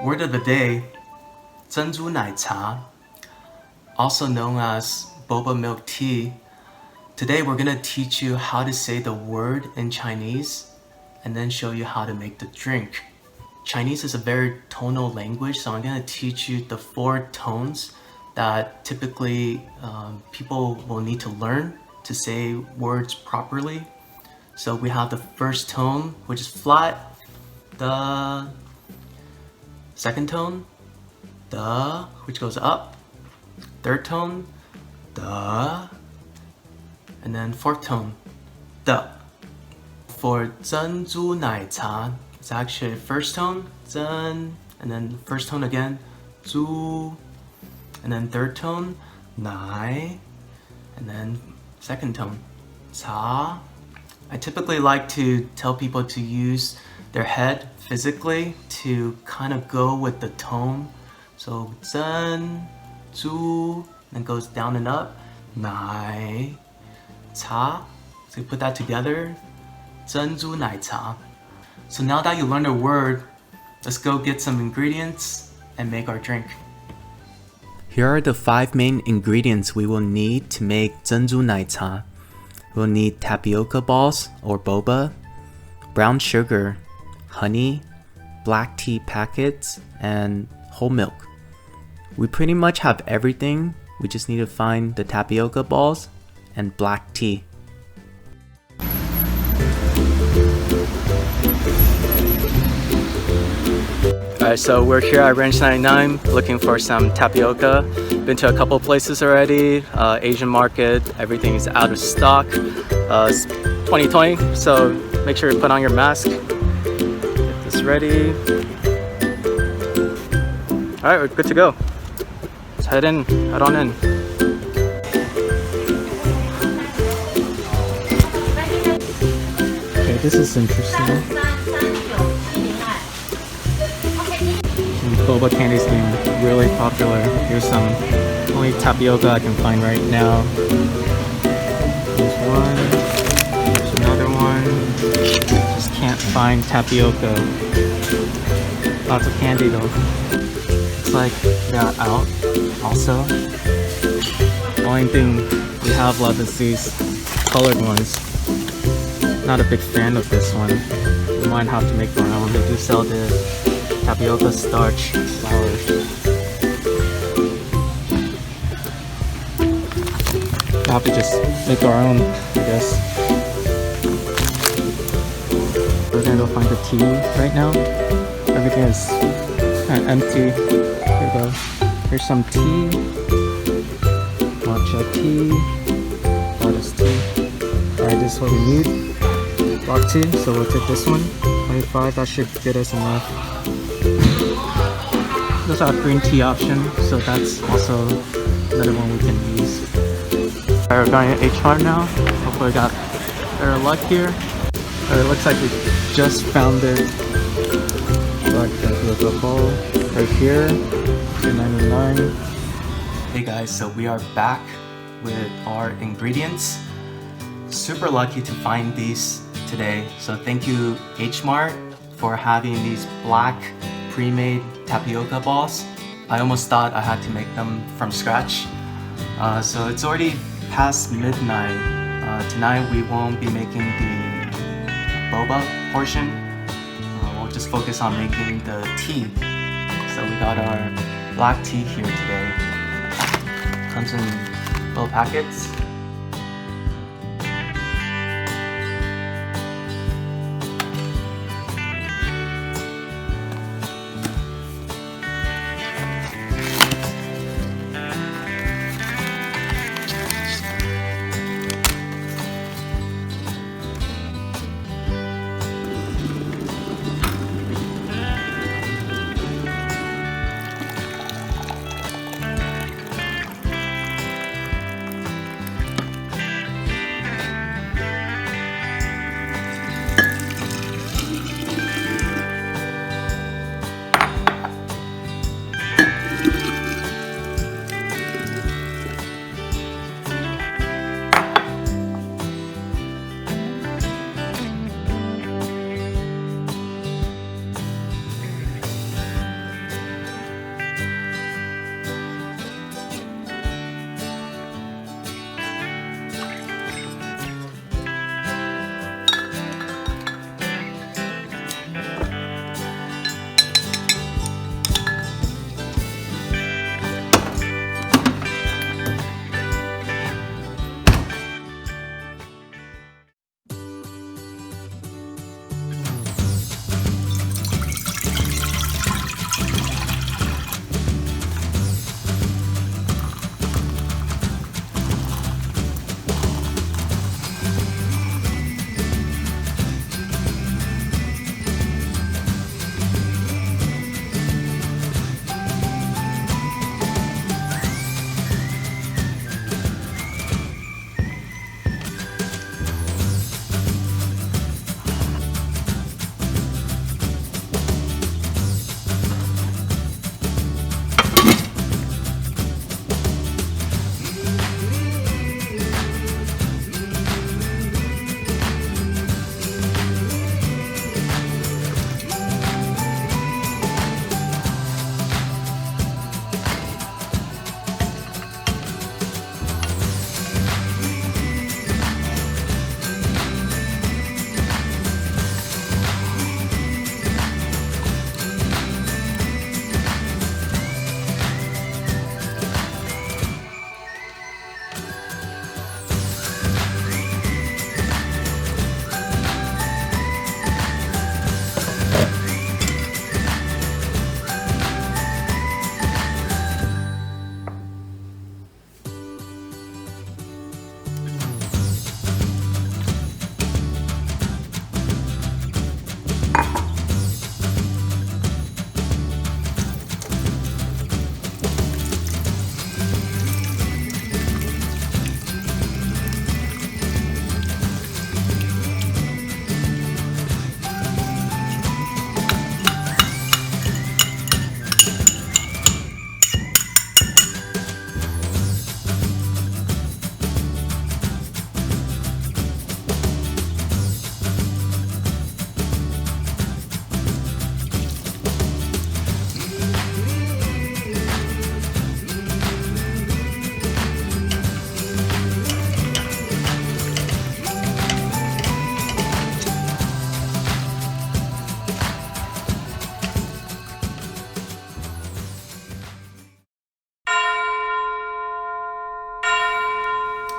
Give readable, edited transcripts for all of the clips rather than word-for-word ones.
Word of the day, 珍珠奶茶, also known as boba milk tea. Today we're going to teach you how to say the word in Chinese and then show you how to make the drink. Chinese is a very tonal language, so I'm going to teach you the 4 tones that typically people will need to learn to say words properly. So we have the first tone, which is flat, the second tone, the, which goes up, third tone, the, and then fourth tone, the. For 珍珠奶茶, it's actually first tone, 珍, and then first tone again, 珠, and then third tone, 奶, and then second tone, 茶. I typically like to tell people to use their head physically to kind of go with the tone. So 珍珠, then goes down and up, 奶茶. So you put that together, 珍珠奶茶. So now that you learned a word, let's go get some ingredients and make our drink. Here are the 5 main ingredients we will need to make 珍珠奶茶. We'll need tapioca balls or boba, brown sugar, honey, black tea packets, and whole milk. We pretty much have everything. We just need to find the tapioca balls and black tea. Alright, so we're here at Ranch 99 looking for some tapioca. Been to a couple places already, Asian market, everything is out of stock. It's 2020, so make sure you put on your mask. Get this ready. Alright, we're good to go. Let's head on in. Okay, this is interesting. Boba candies being really popular. Here's some only tapioca I can find right now. There's one, there's another one. Just can't find tapioca. Lots of candy though. It's like they're out also. The only thing we have left is these colored ones. Not a big fan of this one. We might have to make our own. They do sell the tapioca starch flour. We'll have to just make our own, I guess. We're gonna go find the tea right now. Everything is kind of empty. Here we go. Here's some tea. Matcha tea. Lotus tea. Alright, this is what we need. Black tea, so we'll take this one. 25, that should get us enough. There's our green tea option, so that's also another one we can use. Alright, we're going to H-Mart now. Hopefully we got better luck here. It looks like we just found it. Black tapioca bowl right here, $2.99. Hey guys, so we are back with our ingredients. Super lucky to find these today. So thank you H-Mart for having these black pre-made tapioca balls. I almost thought I had to make them from scratch. So it's already past midnight. Tonight we won't be making the boba portion. We'll just focus on making the tea. So we got our black tea here today. Comes in little packets.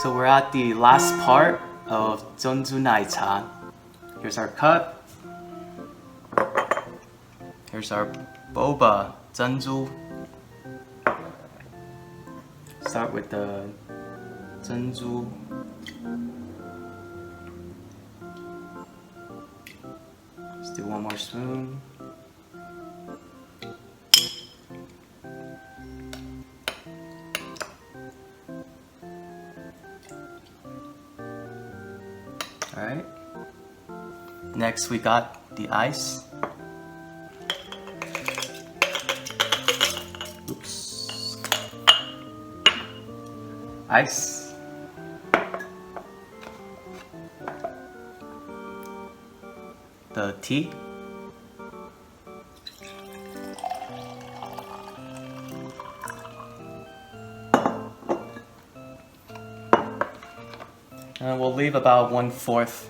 So we're at the last part of珍珠奶茶. Here's our cup. Here's our boba, 珍珠. Start with the 珍珠. Let's do one more spoon. Alright. Next we got the ice. Oops. Ice. The tea. And we'll leave about 1/4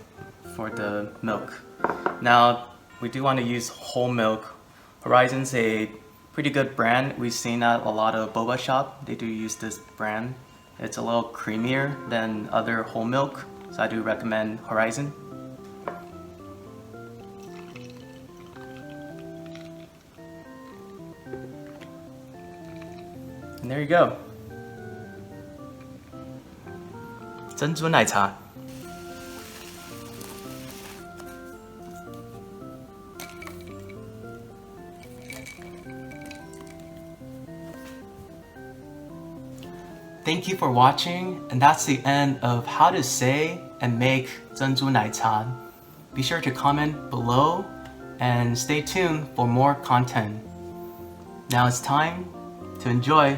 for the milk. Now, we do want to use whole milk. Horizon's a pretty good brand. We've seen at a lot of boba shop. They do use this brand. It's a little creamier than other whole milk, so I do recommend Horizon. And there you go. 珍珠奶茶. Thank you for watching, and that's the end of how to say and make 珍珠奶茶. Be sure to comment below and stay tuned for more content. Now it's time to enjoy.